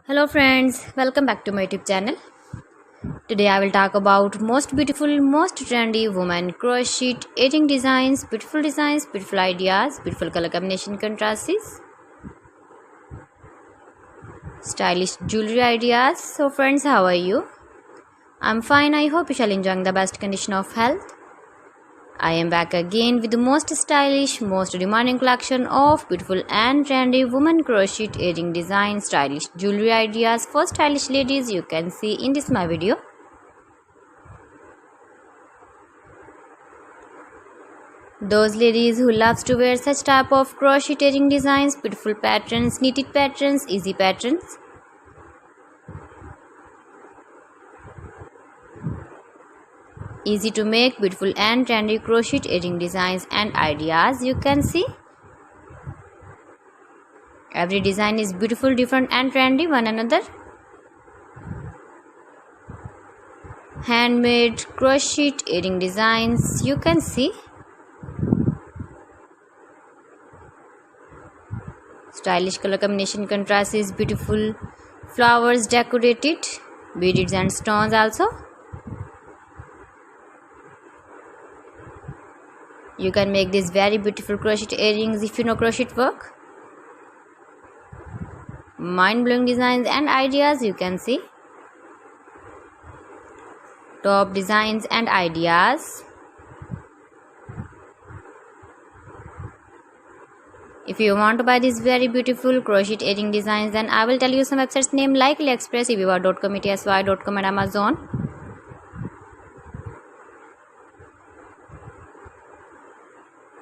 Hello friends, welcome back to my YouTube channel. Today I will talk about most beautiful, most trendy women crochet edging designs, beautiful ideas, beautiful color combination contrasts, stylish jewelry ideas. So friends, how are you? I'm fine. I hope you shall enjoy the best condition of health. I am back again with the most stylish, most demanding collection of beautiful and trendy women crochet edging design, stylish jewelry ideas for stylish ladies you can see in this my video. Those ladies who loves to wear such type of crochet edging designs, beautiful patterns, knitted patterns, easy patterns. Easy to make, beautiful and trendy crochet edging designs and ideas you can see. Every design is beautiful, different and trendy one another. Handmade crochet edging designs you can see. Stylish color combination contrast is beautiful. Flowers decorated, beads and stones also. You can make these very beautiful crochet earrings if you know crochet work. Mind-blowing designs and ideas you can see. Top designs and ideas. If you want to buy these very beautiful crochet earring designs, then I will tell you some websites name like AliExpress, eBay.com, etsy.com and Amazon.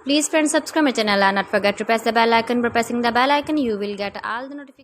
Please friends, subscribe my channel and not forget to press the bell icon. By pressing the bell icon you will get all the notifications.